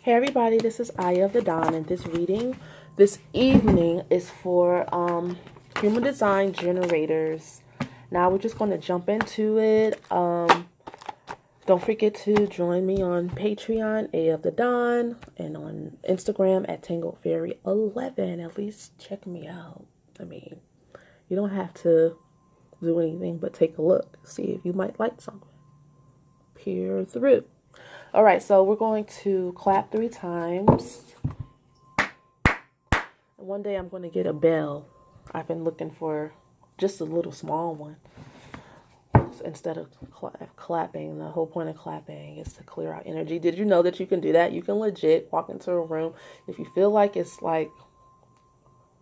Hey everybody, this is Aya of the Dawn, and this reading this evening is for human design generators. Now we're just going to jump into it. Don't forget to join me on Patreon, A of the Dawn, and on Instagram at TangledFairy11. At least check me out. I mean, you don't have to do anything but take a look, see if you might like something. Peer through. All right, so we're going to clap 3 times. And one day I'm going to get a bell. I've been looking for just a little small one. Instead of clapping, the whole point of clapping is to clear out energy. Did you know that you can do that? You can legit walk into a room. If you feel like it's like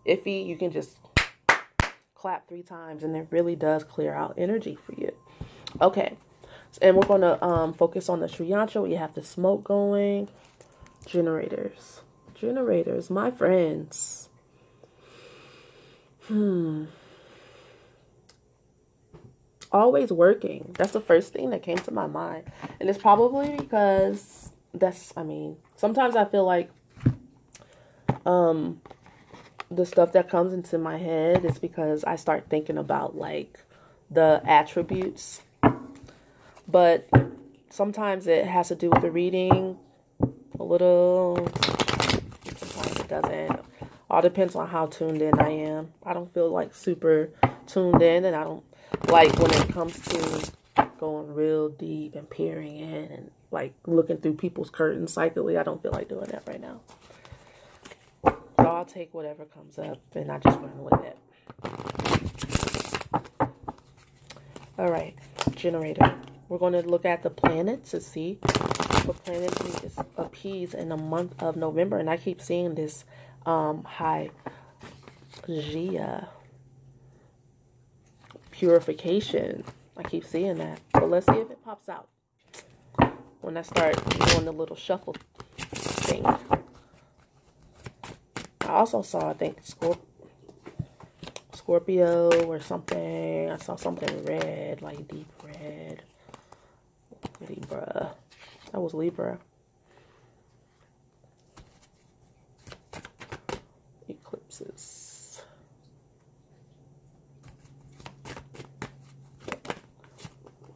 iffy, you can just clap 3 times and it really does clear out energy for you. Okay. And we're going to focus on the Sri Yantra. We have the smoke going. Generators. Generators, my friends. Always working. That's the first thing that came to my mind. And it's probably because sometimes I feel like the stuff that comes into my head is because I start thinking about like the attributes. But sometimes it has to do with the reading a little. Sometimes it doesn't. All depends on how tuned in I am. I don't feel like super tuned in, and I don't like when it comes to going real deep and peering in and like looking through people's curtains psychically. I don't feel like doing that right now. So I'll take whatever comes up and I just run with it. All right, generator. We're going to look at the planets to see what planets need to appease in the month of November. And I keep seeing this ajaaya, purification. I keep seeing that. But let's see if it pops out when I start doing the little shuffle thing. I also saw, I think, Scorpio or something. I saw something red, like deep red. Libra. That was Libra. Eclipses.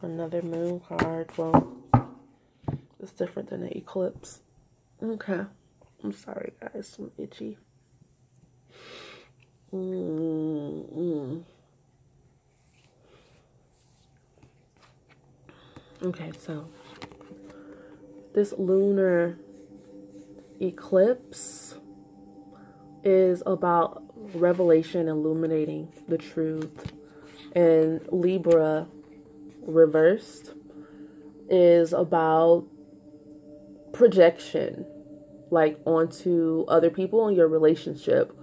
Another moon card. Well, it's different than the eclipse. Okay. I'm sorry, guys. I'm itchy. Okay, so this lunar eclipse is about revelation, illuminating the truth. And Libra reversed is about projection, like onto other people in your relationship.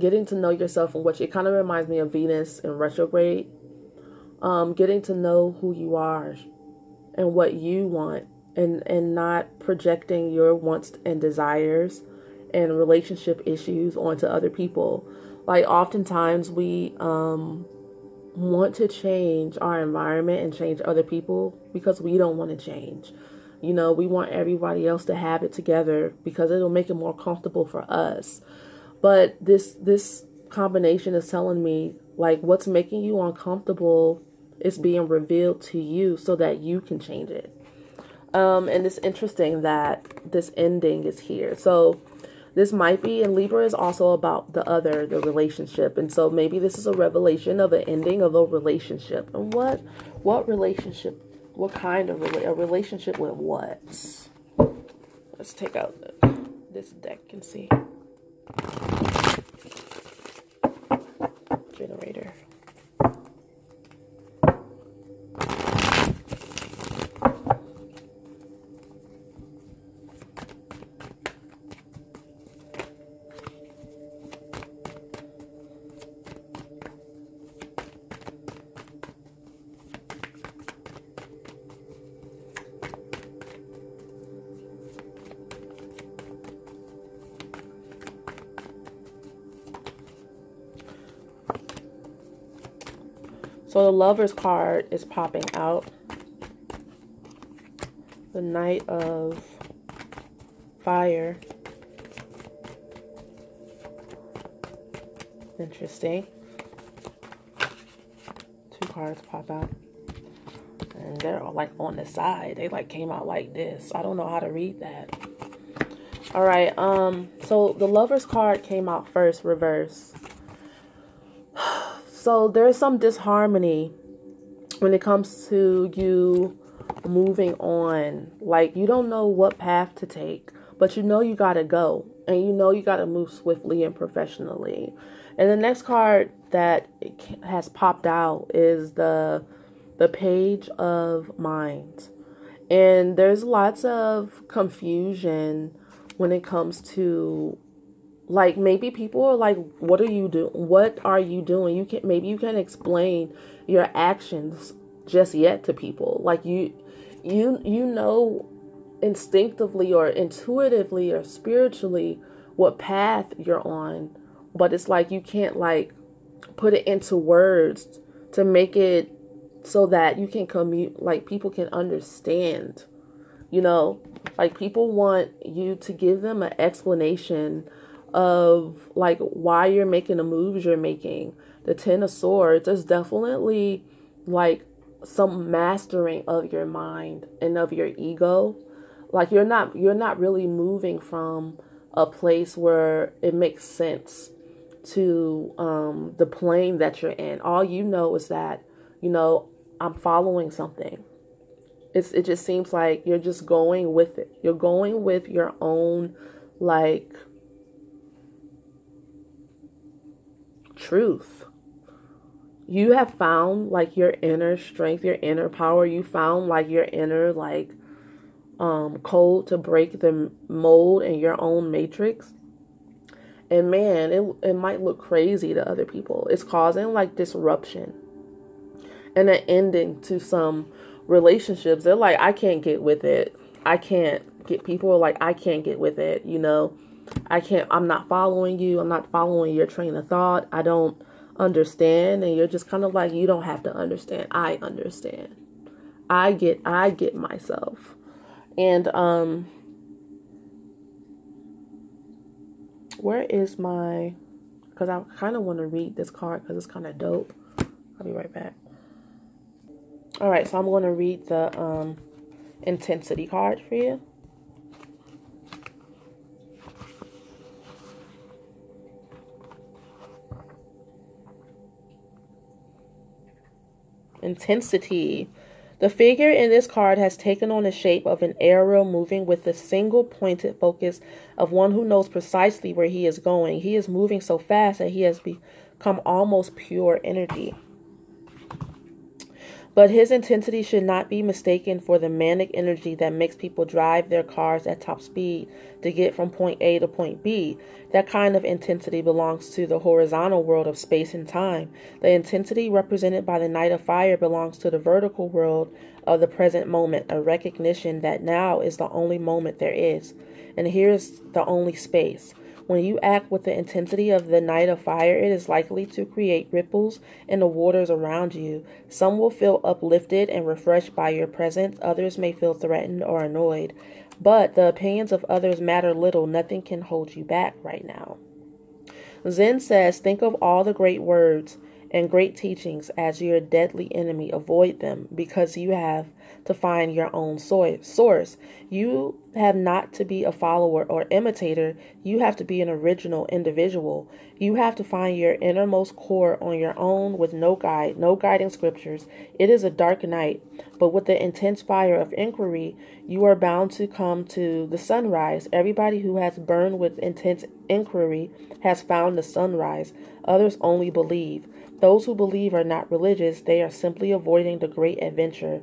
Getting to know yourself and it kind of reminds me of Venus in retrograde. Getting to know who you are and what you want and not projecting your wants and desires and relationship issues onto other people. Like oftentimes we want to change our environment and change other people because we don't want to change. You know, we want everybody else to have it together because it'll make it more comfortable for us. But this combination is telling me like what's making you uncomfortable is being revealed to you so that you can change it. And it's interesting that this ending is here. So this might be, and Libra is also about the relationship. And so maybe this is a revelation of an ending of a relationship. And what relationship, what kind of a relationship with what? Let's take out this deck and see. Generator. So the Lover's card is popping out. The Knight of Fire. Interesting. 2 cards pop out. And they're like on the side. They like came out like this. I don't know how to read that. All right. So the Lover's card came out first, reverse. So there's some disharmony when it comes to you moving on. Like, you don't know what path to take, but you know you gotta go, and you know you gotta move swiftly and professionally. And the next card that has popped out is the Page of Minds. And there's lots of confusion when it comes to, like, maybe people are like, what are you doing? What are you doing? Maybe you can't explain your actions just yet to people. Like, you know instinctively or intuitively or spiritually what path you're on, but it's like you can't like put it into words to make it so that you can like people can understand, you know, like people want you to give them an explanation of like why you're making the moves you're making. The Ten of Swords, there's definitely like some mastering of your mind and of your ego. Like you're not really moving from a place where it makes sense to the plane that you're in. All you know is that, you know, I'm following something. It just seems like you're just going with it. You're going with your own like truth. You have found like your inner strength, your inner power. You found like your inner like code to break the mold in your own matrix. And man, it might look crazy to other people. It's causing like disruption and an ending to some relationships. They're like, I can't get with it. I can't get, people are like, I can't get with it. You know, I'm not following you. I'm not following your train of thought. I don't understand. And you're just kind of like, you don't have to understand. I understand. I get myself. And, where is my, because I kind of want to read this card because it's kind of dope. I'll be right back. All right, so I'm going to read the intensity card for you. Intensity. The figure in this card has taken on the shape of an arrow moving with the single pointed focus of one who knows precisely where he is going. He is moving so fast that he has become almost pure energy. But his intensity should not be mistaken for the manic energy that makes people drive their cars at top speed to get from point A to point B. That kind of intensity belongs to the horizontal world of space and time. The intensity represented by the Knight of Fire belongs to the vertical world of the present moment, a recognition that now is the only moment there is, and here's the only space. When you act with the intensity of the Knight of Fire, it is likely to create ripples in the waters around you. Some will feel uplifted and refreshed by your presence. Others may feel threatened or annoyed. But the opinions of others matter little. Nothing can hold you back right now. Zen says, think of all the great words and great teachings as your deadly enemy. Avoid them because you have to find your own source. You have not to be a follower or imitator. You have to be an original individual. You have to find your innermost core on your own with no guide, no guiding scriptures. It is a dark night, but with the intense fire of inquiry, you are bound to come to the sunrise. Everybody who has burned with intense inquiry has found the sunrise. Others only believe. Those who believe are not religious. They are simply avoiding the great adventure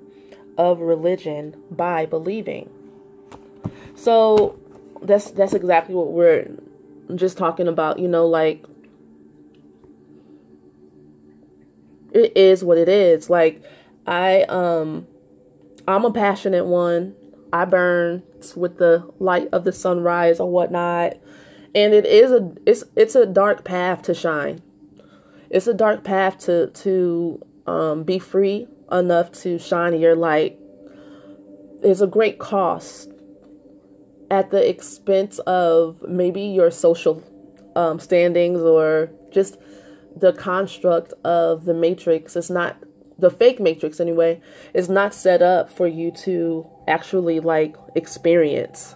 of religion by believing. So that's exactly what we're just talking about, you know, like it is what it is. Like I'm a passionate one. I burn with the light of the sunrise or whatnot. And it's a dark path to shine. It's a dark path to be free enough to shine your light is a great cost at the expense of maybe your social standings, or just the construct of the matrix. It's not, the fake matrix anyway, is not set up for you to actually like experience.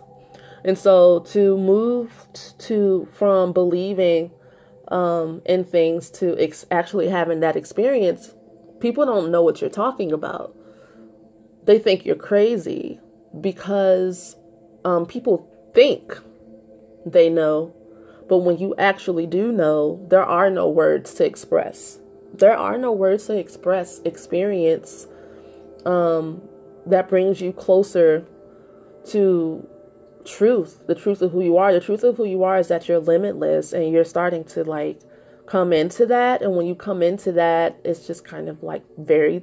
And so to move from believing in things to actually having that experience, people don't know what you're talking about. They think you're crazy because people think they know, but when you actually do know, there are no words to express. There are no words to express experience that brings you closer to truth, the truth of who you are. The truth of who you are is that you're limitless, and you're starting to like come into that. And when you come into that, it's just kind of like very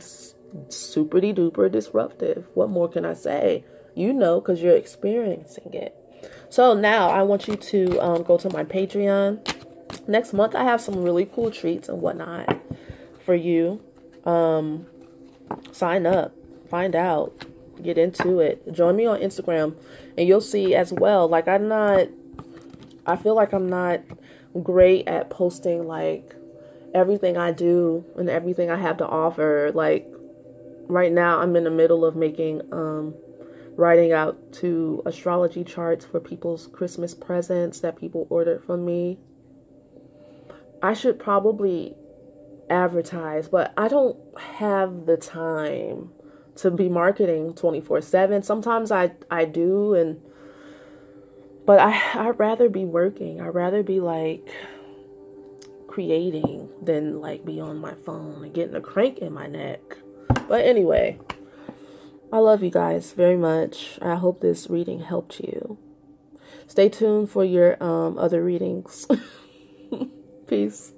super duper disruptive. What more can I say? You know, because you're experiencing it. So now I want you to go to my Patreon. Next month I have some really cool treats and whatnot for you. Sign up, find out, get into it. Join me on Instagram, and you'll see as well. Like I feel like I'm not great at posting like everything I do and everything I have to offer. Like right now I'm in the middle of making writing out to astrology charts for people's Christmas presents that people ordered from me. I should probably advertise, but I don't have the time to be marketing 24/7. Sometimes I do, but I'd rather be working. I'd rather be like creating than like be on my phone and getting a crank in my neck. But anyway, I love you guys very much. I hope this reading helped you. Stay tuned for your other readings. Peace.